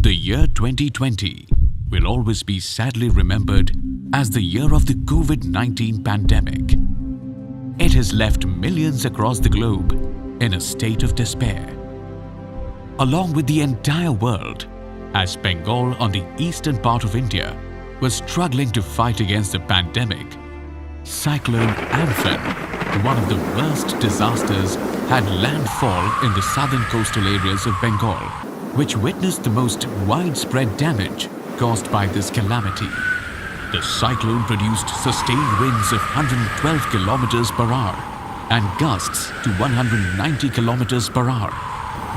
The year 2020 will always be sadly remembered as the year of the COVID-19 pandemic. It has left millions across the globe in a state of despair. Along with the entire world, as Bengal on the eastern part of India was struggling to fight against the pandemic, Cyclone Amphan, one of the worst disasters, had landfall in the southern coastal areas of Bengal, which witnessed the most widespread damage caused by this calamity. The cyclone produced sustained winds of 112 kilometers per hour and gusts to 190 kilometers per hour,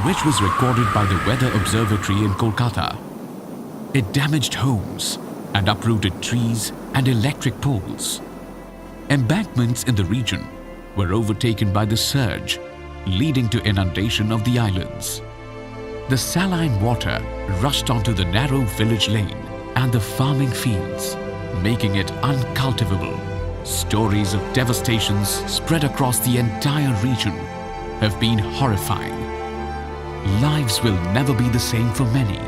which was recorded by the Weather Observatory in Kolkata. It damaged homes and uprooted trees and electric poles. Embankments in the region were overtaken by the surge, leading to inundation of the islands. The saline water rushed onto the narrow village lane and the farming fields, making it uncultivable. Stories of devastations spread across the entire region have been horrifying. Lives will never be the same for many.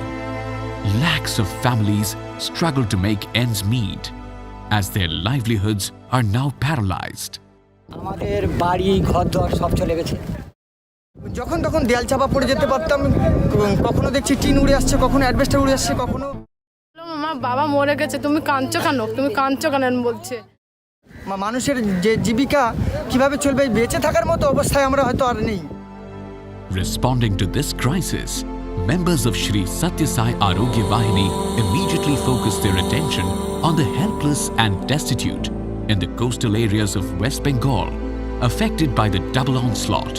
Lakhs of families struggle to make ends meet as their livelihoods are now paralyzed. আমাদের বাড়ি ঘরদর সব চলে গেছে। যখন তখন দেয়াল চাপা পড়ে যেতে পারতাম, কখনো দেখছি টিন উড়ে আসছে, কখনো অ্যাডভেস্টার উড়ে আসছে, কখনো আমার বাবা মরে গেছে, তুমি কাঁদছো কেন, তুমি কাঁদছো কেন বলছে। মানুষের যে জীবিকা কিভাবে চলবে, বেঁচে থাকার মতো অবস্থায় আমরা হয়তো আর নেই। Responding to this crisis, members of Shri Sathya Sai Aarogya Vahini immediately focused their attention on the helpless and destitute in the coastal areas of West Bengal affected by the double onslaught.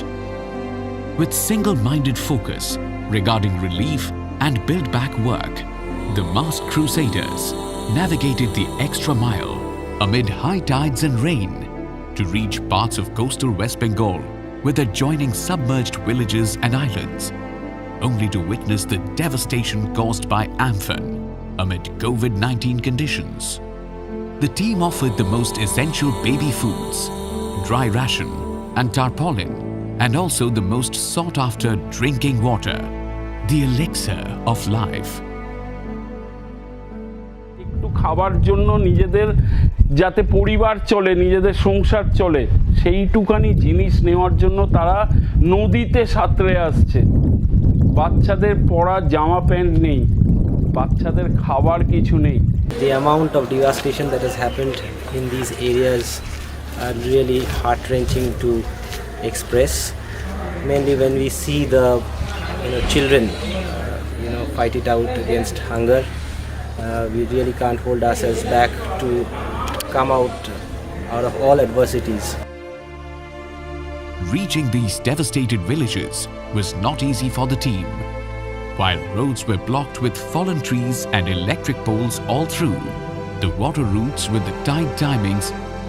With single-minded focus regarding relief and build-back work, the masked crusaders navigated the extra mile amid high tides and rain to reach parts of coastal West Bengal with adjoining submerged villages and islands, only to witness the devastation caused by Amphan amid COVID-19 conditions. The team offered the most essential baby foods, dry ration and tarpaulin, and also the most sought-after drinking water, the elixir of life. একটু খাবার জন্য নিজেদের যাতে পরিবার চলে, নিজেদের সংসার চলে, সেইটুকানি জিনিস নেওয়ার জন্য তারা নদীতে সাঁতরে আসছে। বাচ্চাদের পরা জামা প্যান্ট নেই, বাচ্চাদের খাবার কিছু নেই। The amount of devastation that has happened in these areas are really heart-wrenching to express. Mainly when we see the children fight it out against hunger, we really can't hold ourselves back to come out of all adversities. Reaching these devastated villages was not easy for the team. While roads were blocked with fallen trees and electric poles all through, the water routes with the tide timings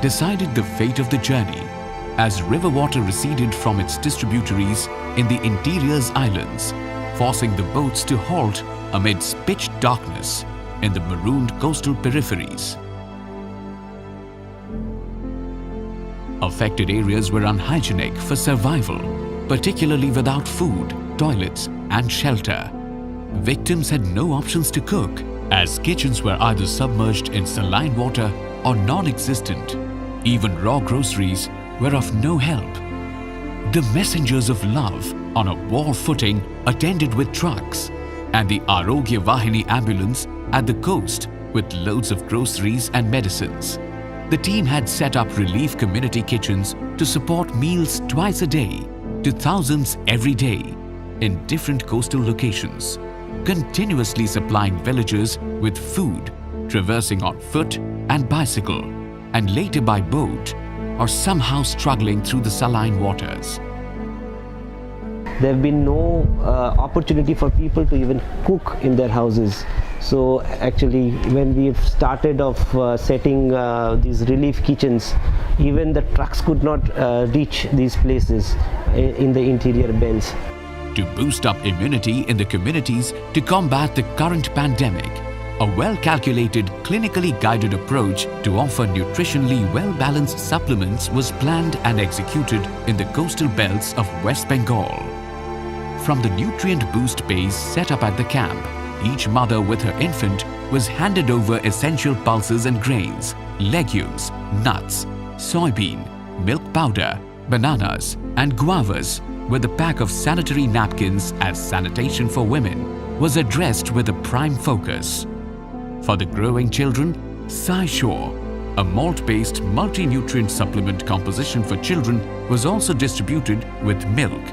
decided the fate of the journey as river water receded from its distributaries in the interior's islands, forcing the boats to halt amidst pitch darkness in the marooned coastal peripheries. Affected areas were unhygienic for survival, particularly without food, toilets and shelter. Victims had no options to cook, as kitchens were either submerged in saline water or non-existent. Even raw groceries were of no help. The messengers of love on a war footing attended with trucks, and the Aarogya Vahini ambulance at the coast with loads of groceries and medicines. The team had set up relief community kitchens to support meals twice a day to thousands every day in different coastal locations, continuously supplying villagers with food, traversing on foot and bicycle, and later by boat, or somehow struggling through the saline waters. There have been no opportunity for people to even cook in their houses. So actually when we've started off setting these relief kitchens, even the trucks could not reach these places in the interior belts. To boost up immunity in the communities to combat the current pandemic, a well-calculated, clinically guided approach to offer nutritionally well-balanced supplements was planned and executed in the coastal belts of West Bengal. From the nutrient boost base set up at the camp, each mother with her infant was handed over essential pulses and grains, legumes, nuts, soybean, milk powder, bananas, and guavas, with a pack of sanitary napkins as sanitation for women, was addressed with a prime focus. For the growing children, Sai Shore, a malt-based multi-nutrient supplement composition for children, was also distributed with milk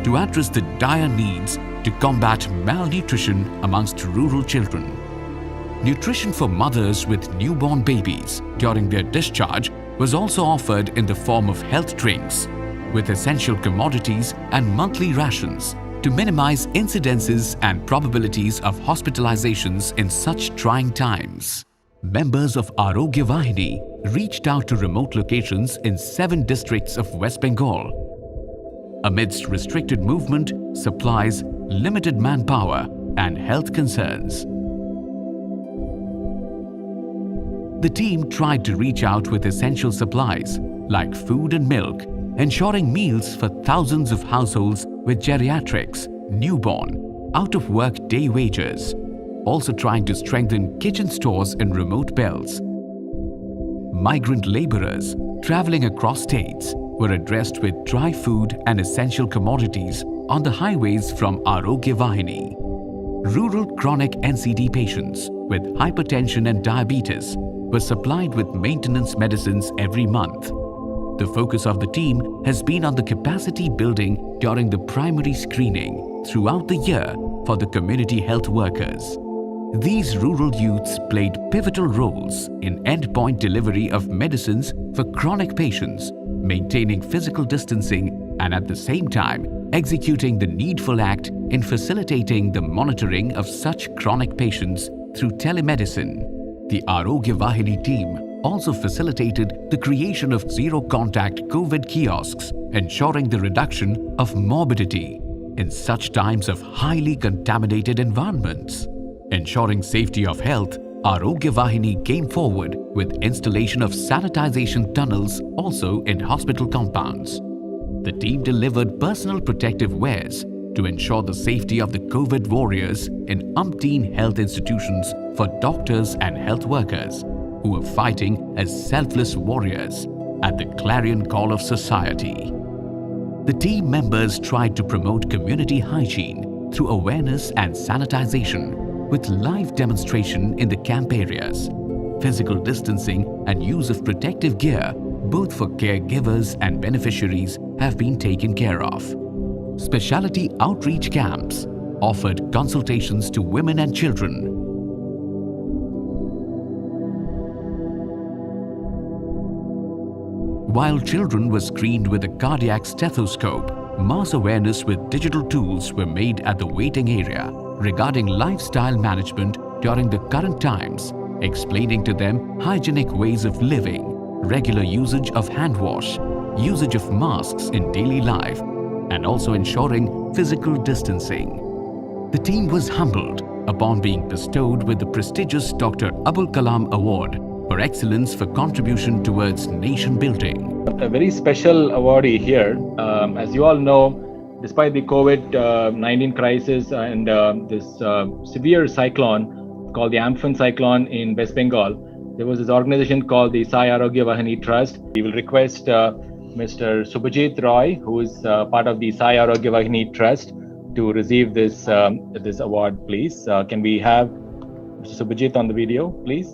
to address the dire needs to combat malnutrition amongst rural children. Nutrition for mothers with newborn babies during their discharge was also offered in the form of health drinks, with essential commodities and monthly rations to minimize incidences and probabilities of hospitalizations in such trying times. Members of Aarogya Vahini reached out to remote locations in 7 districts of West Bengal. Amidst restricted movement, supplies, limited manpower, and health concerns, the team tried to reach out with essential supplies like food and milk, ensuring meals for thousands of households with geriatrics, newborn, out-of-work day wagers, also trying to strengthen kitchen stores in remote belts. Migrant laborers traveling across states were addressed with dry food and essential commodities on the highways from Aarogya Vahini. Rural chronic NCD patients with hypertension and diabetes were supplied with maintenance medicines every month. The focus of the team has been on the capacity building during the primary screening throughout the year for the community health workers. These rural youths played pivotal roles in endpoint delivery of medicines for chronic patients, maintaining physical distancing and at the same time executing the needful act in facilitating the monitoring of such chronic patients through telemedicine. The Aarogya Vahini team also facilitated the creation of zero-contact COVID kiosks, ensuring the reduction of morbidity in such times of highly contaminated environments. Ensuring safety of health, Aarogya Vahini came forward with installation of sanitization tunnels also in hospital compounds. The team delivered personal protective wares to ensure the safety of the COVID warriors in umpteen health institutions for doctors and health workers who were fighting as selfless warriors at the clarion call of society. The team members tried to promote community hygiene through awareness and sanitization with live demonstration in the camp areas. Physical distancing and use of protective gear, both for caregivers and beneficiaries, have been taken care of. Specialty outreach camps offered consultations to women and children. While children were screened with a cardiac stethoscope, mass awareness with digital tools were made at the waiting area regarding lifestyle management during the current times, explaining to them hygienic ways of living, regular usage of hand wash, usage of masks in daily life, and also ensuring physical distancing. The team was humbled upon being bestowed with the prestigious Dr. Abul Kalam Award for excellence for contribution towards nation building. A very special awardee here. As you all know, despite the COVID-19 crisis and this severe cyclone called the Amphan cyclone in West Bengal, there was this organization called the Sai Aarogya Vahini Trust. We will request Mr. Subhajit Roy, who is part of the Sai Aarogya Vahini Trust, to receive this award, please. Can we have Mr. Subhajit on the video, please?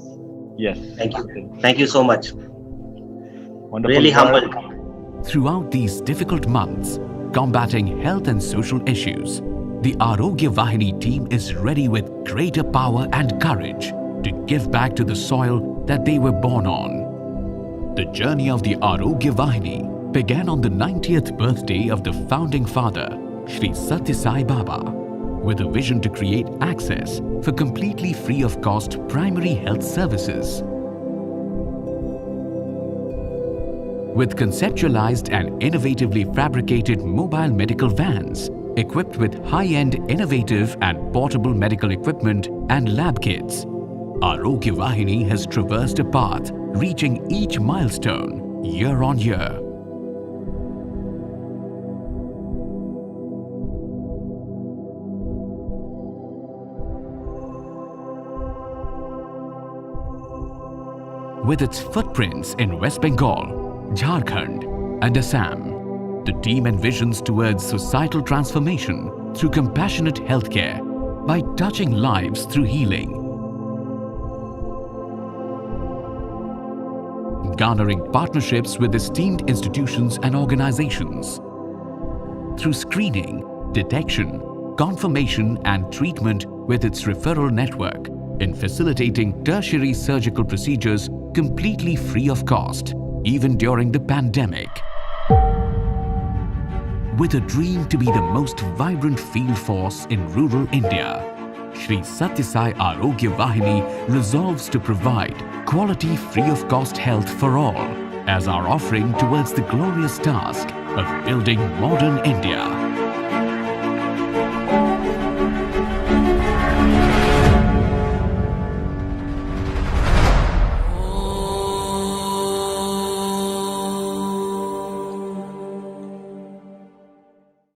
Yes. Thank you. Thank you so much. Wonderful. Really humbled. Throughout these difficult months, combating health and social issues, the Aarogya Vahini team is ready with greater power and courage to give back to the soil that they were born on. The journey of the Aarogya Vahini began on the 90th birthday of the founding father, Shri Sathya Sai Baba, with a vision to create access for completely free of cost primary health services. With conceptualized and innovatively fabricated mobile medical vans equipped with high-end innovative and portable medical equipment and lab kits, Aarogya Vahini has traversed a path reaching each milestone year on year. With its footprints in West Bengal, Jharkhand, and Assam, the team envisions towards societal transformation through compassionate healthcare by touching lives through healing. Garnering partnerships with esteemed institutions and organizations. Through screening, detection, confirmation and treatment with its referral network in facilitating tertiary surgical procedures completely free of cost, even during the pandemic. With a dream to be the most vibrant field force in rural India, Shri Sathya Sai Aarogya Vahini resolves to provide quality free of cost health for all as our offering towards the glorious task of building modern India.